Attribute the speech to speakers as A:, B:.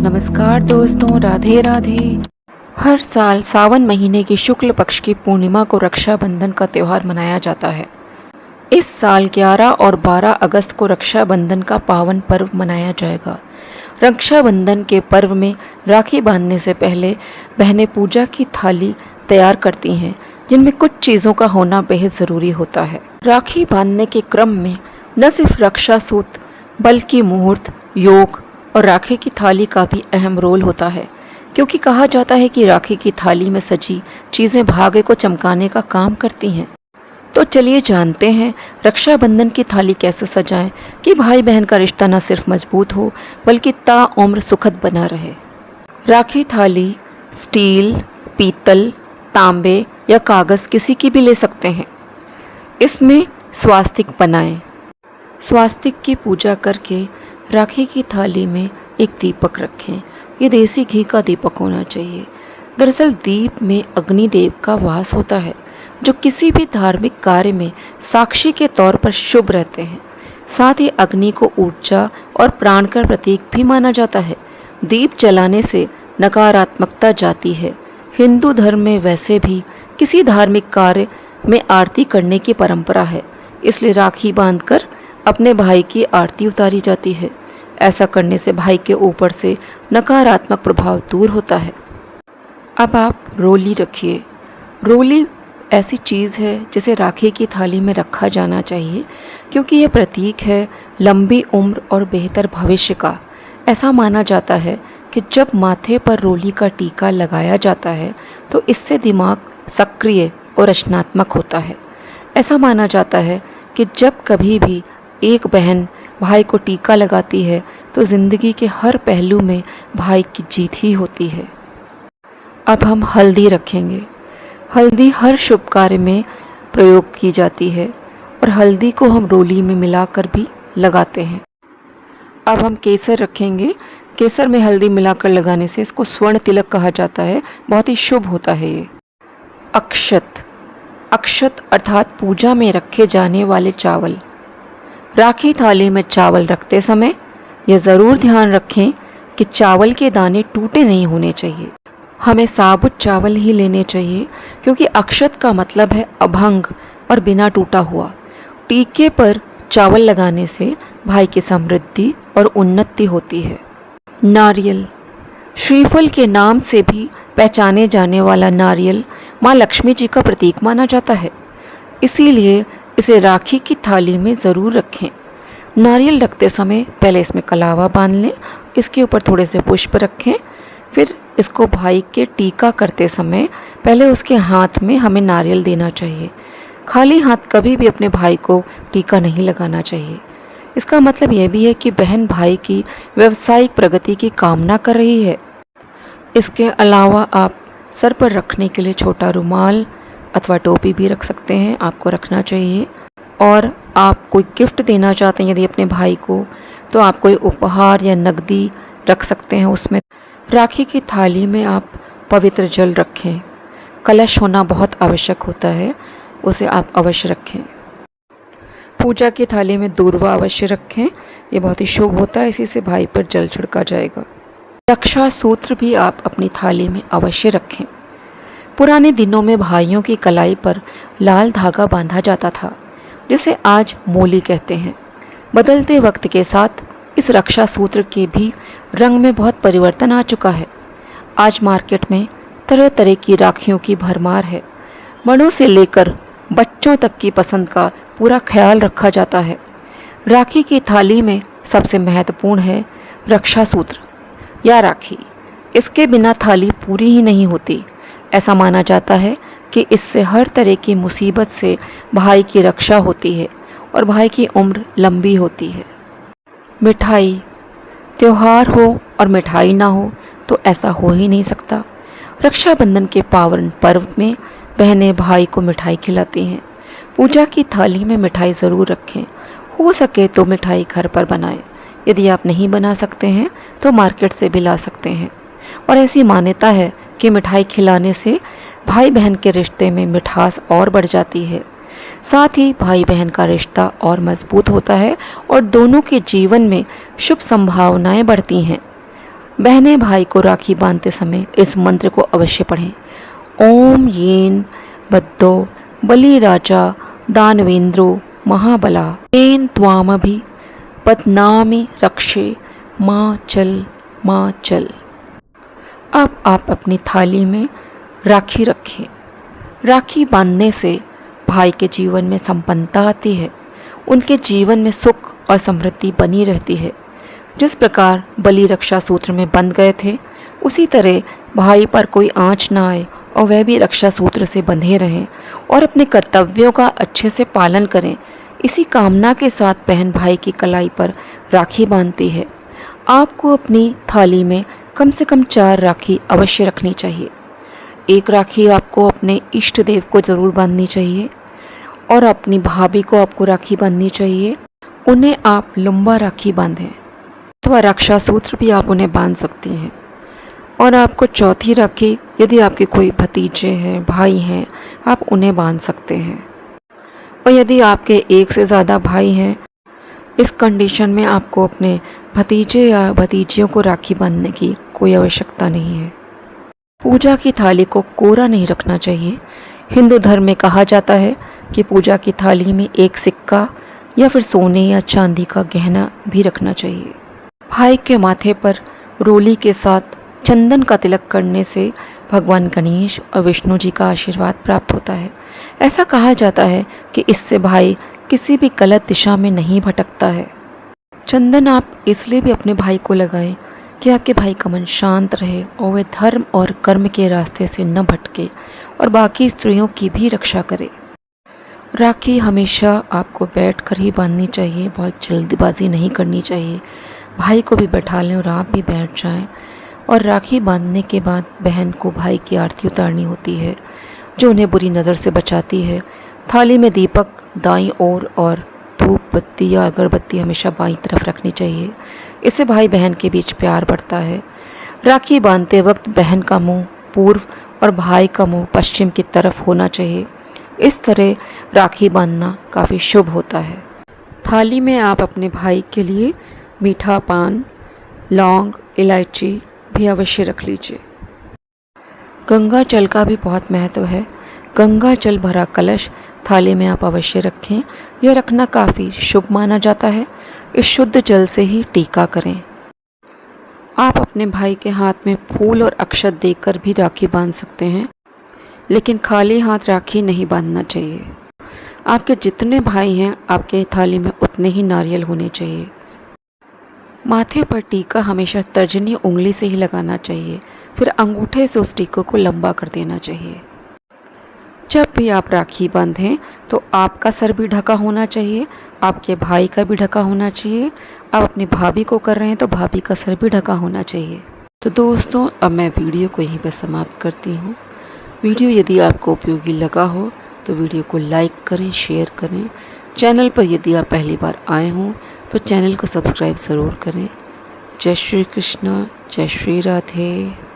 A: नमस्कार दोस्तों, राधे राधे। हर साल सावन महीने की शुक्ल पक्ष की पूर्णिमा को रक्षाबंधन का त्यौहार मनाया जाता है। इस साल 11 और 12 अगस्त को रक्षाबंधन का पावन पर्व मनाया जाएगा। रक्षाबंधन के पर्व में राखी बांधने से पहले बहनें पूजा की थाली तैयार करती हैं, जिनमें कुछ चीज़ों का होना बेहद ज़रूरी होता है। राखी बांधने के क्रम में न सिर्फ रक्षा सूत्र बल्कि मुहूर्त, योग और राखी की थाली का भी अहम रोल होता है, क्योंकि कहा जाता है कि राखी की थाली में सजी चीज़ें भाग्य को चमकाने का काम करती हैं। तो चलिए जानते हैं रक्षाबंधन की थाली कैसे सजाएं कि भाई बहन का रिश्ता न सिर्फ मजबूत हो बल्कि ताउम्र सुखद बना रहे। राखी थाली स्टील, पीतल, तांबे या कागज़ किसी की भी ले सकते हैं। इसमें स्वास्तिक बनाएं। स्वास्तिक की पूजा करके राखी की थाली में एक दीपक रखें। ये देसी घी का दीपक होना चाहिए। दरअसल दीप में अग्निदेव का वास होता है, जो किसी भी धार्मिक कार्य में साक्षी के तौर पर शुभ रहते हैं। साथ ही अग्नि को ऊर्जा और प्राण का प्रतीक भी माना जाता है। दीप जलाने से नकारात्मकता जाती है। हिंदू धर्म में वैसे भी किसी धार्मिक कार्य में आरती करने की परंपरा है, इसलिए राखी बांधकर अपने भाई की आरती उतारी जाती है। ऐसा करने से भाई के ऊपर से नकारात्मक प्रभाव दूर होता है। अब आप रोली रखिए। रोली ऐसी चीज़ है जिसे राखी की थाली में रखा जाना चाहिए, क्योंकि यह प्रतीक है लंबी उम्र और बेहतर भविष्य का। ऐसा माना जाता है कि जब माथे पर रोली का टीका लगाया जाता है तो इससे दिमाग सक्रिय और रचनात्मक होता है। ऐसा माना जाता है कि जब कभी भी एक बहन भाई को टीका लगाती है तो ज़िंदगी के हर पहलू में भाई की जीत ही होती है। अब हम हल्दी रखेंगे। हल्दी हर शुभ कार्य में प्रयोग की जाती है और हल्दी को हम रोली में मिलाकर भी लगाते हैं। अब हम केसर रखेंगे। केसर में हल्दी मिलाकर लगाने से इसको स्वर्ण तिलक कहा जाता है। बहुत ही शुभ होता है ये। अक्षत। अक्षत अर्थात पूजा में रखे जाने वाले चावल। राखी थाली में चावल रखते समय यह ज़रूर ध्यान रखें कि चावल के दाने टूटे नहीं होने चाहिए। हमें साबुत चावल ही लेने चाहिए, क्योंकि अक्षत का मतलब है अभंग और बिना टूटा हुआ। टीके पर चावल लगाने से भाई की समृद्धि और उन्नति होती है। नारियल। श्रीफल के नाम से भी पहचाने जाने वाला नारियल माँ लक्ष्मी जी का प्रतीक माना जाता है, इसीलिए इसे राखी की थाली में ज़रूर रखें। नारियल रखते समय पहले इसमें कलावा बांध लें, इसके ऊपर थोड़े से पुष्प रखें। फिर इसको भाई के टीका करते समय पहले उसके हाथ में हमें नारियल देना चाहिए। खाली हाथ कभी भी अपने भाई को टीका नहीं लगाना चाहिए। इसका मतलब यह भी है कि बहन भाई की व्यावसायिक प्रगति की कामना कर रही है। इसके अलावा आप सर पर रखने के लिए छोटा रुमाल अथवा टोपी भी रख सकते हैं, आपको रखना चाहिए। और आप कोई गिफ्ट देना चाहते हैं यदि अपने भाई को, तो आप कोई उपहार या नकदी रख सकते हैं उसमें। राखी की थाली में आप पवित्र जल रखें। कलश होना बहुत आवश्यक होता है, उसे आप अवश्य रखें। पूजा की थाली में दूर्वा अवश्य रखें, ये बहुत ही शुभ होता है, इसी से भाई पर जल छिड़का जाएगा। रक्षा सूत्र भी आप अपनी थाली में अवश्य रखें। पुराने दिनों में भाइयों की कलाई पर लाल धागा बांधा जाता था, जिसे आज मोली कहते हैं। बदलते वक्त के साथ इस रक्षा सूत्र के भी रंग में बहुत परिवर्तन आ चुका है। आज मार्केट में तरह तरह की राखियों की भरमार है। बड़ों से लेकर बच्चों तक की पसंद का पूरा ख्याल रखा जाता है। राखी की थाली में सबसे महत्वपूर्ण है रक्षा सूत्र या राखी। इसके बिना थाली पूरी ही नहीं होती। ऐसा माना जाता है कि इससे हर तरह की मुसीबत से भाई की रक्षा होती है और भाई की उम्र लंबी होती है। मिठाई। त्योहार हो और मिठाई ना हो तो ऐसा हो ही नहीं सकता। रक्षाबंधन के पावन पर्व में बहनें भाई को मिठाई खिलाती हैं। पूजा की थाली में मिठाई ज़रूर रखें। हो सके तो मिठाई घर पर बनाएं। यदि आप नहीं बना सकते हैं तो मार्केट से भी ला सकते हैं। और ऐसी मान्यता है कि मिठाई खिलाने से भाई बहन के रिश्ते में मिठास और बढ़ जाती है। साथ ही भाई बहन का रिश्ता और मजबूत होता है और दोनों के जीवन में शुभ संभावनाएं बढ़ती हैं। बहनें भाई को राखी बांधते समय इस मंत्र को अवश्य पढ़ें। ओम येन बद्धो बलिराजा दानवेंद्रो महाबला येन त्वामभि पद्नामि रक्षे माँ चल। अब आप अपनी थाली में राखी रखें। राखी बांधने से भाई के जीवन में संपन्नता आती है, उनके जीवन में सुख और समृद्धि बनी रहती है। जिस प्रकार बलि रक्षा सूत्र में बंध गए थे, उसी तरह भाई पर कोई आँच ना आए और वह भी रक्षा सूत्र से बंधे रहें और अपने कर्तव्यों का अच्छे से पालन करें। इसी कामना के साथ बहन भाई की कलाई पर राखी बांधती है। आपको अपनी थाली में कम से कम 4 राखी अवश्य रखनी चाहिए। एक राखी आपको अपने इष्ट देव को ज़रूर बांधनी चाहिए और अपनी भाभी को आपको राखी बांधनी चाहिए। उन्हें आप लंबा राखी बांधें अथवा रक्षा सूत्र भी आप उन्हें बांध सकती हैं। और आपको चौथी राखी यदि आपके कोई भतीजे हैं, भाई हैं, आप उन्हें बांध सकते हैं। और यदि आपके एक से ज़्यादा भाई हैं, इस कंडीशन में आपको अपने भतीजे या भतीजियों को राखी बांधने की कोई आवश्यकता नहीं है। पूजा की थाली को कोरा नहीं रखना चाहिए। हिंदू धर्म में कहा जाता है कि पूजा की थाली में एक सिक्का या फिर सोने या चांदी का गहना भी रखना चाहिए। भाई के माथे पर रोली के साथ चंदन का तिलक करने से भगवान गणेश और विष्णु जी का आशीर्वाद प्राप्त होता है। ऐसा कहा जाता है कि इससे भाई किसी भी गलत दिशा में नहीं भटकता है। चंदन आप इसलिए भी अपने भाई को लगाएं कि आपके भाई का मन शांत रहे और वह धर्म और कर्म के रास्ते से न भटके और बाकी स्त्रियों की भी रक्षा करे। राखी हमेशा आपको बैठकर ही बांधनी चाहिए, बहुत जल्दबाजी नहीं करनी चाहिए। भाई को भी बैठा लें और आप भी बैठ जाएं। और राखी बांधने के बाद बहन को भाई की आरती उतारनी होती है, जो उन्हें बुरी नज़र से बचाती है। थाली में दीपक दाईं ओर और धूप बत्ती या अगरबत्ती हमेशा बाईं तरफ रखनी चाहिए। इससे भाई बहन के बीच प्यार बढ़ता है। राखी बांधते वक्त बहन का मुंह पूर्व और भाई का मुंह पश्चिम की तरफ होना चाहिए। इस तरह राखी बांधना काफ़ी शुभ होता है। थाली में आप अपने भाई के लिए मीठा पान, लौंग, इलायची भी अवश्य रख लीजिए। गंगा जल का भी बहुत महत्व है। गंगा जल भरा कलश थाली में आप अवश्य रखें। यह रखना काफ़ी शुभ माना जाता है। इस शुद्ध जल से ही टीका करें। आप अपने भाई के हाथ में फूल और अक्षत देकर भी राखी बांध सकते हैं, लेकिन खाली हाथ राखी नहीं बांधना चाहिए। आपके जितने भाई हैं, आपके थाली में उतने ही नारियल होने चाहिए। माथे पर टीका हमेशा तर्जनी उंगली से ही लगाना चाहिए, फिर अंगूठे से उस टीके को लंबा कर देना चाहिए। जब भी आप राखी बांधें तो आपका सर भी ढका होना चाहिए, आपके भाई का भी ढका होना चाहिए। आप अपनी भाभी को कर रहे हैं तो भाभी का सर भी ढका होना चाहिए। तो दोस्तों, अब मैं वीडियो को यहीं पर समाप्त करती हूँ। वीडियो यदि आपको उपयोगी लगा हो तो वीडियो को लाइक करें, शेयर करें। चैनल पर यदि आप पहली बार आए हों तो चैनल को सब्सक्राइब ज़रूर करें। जय श्री कृष्ण, जय श्री राधे।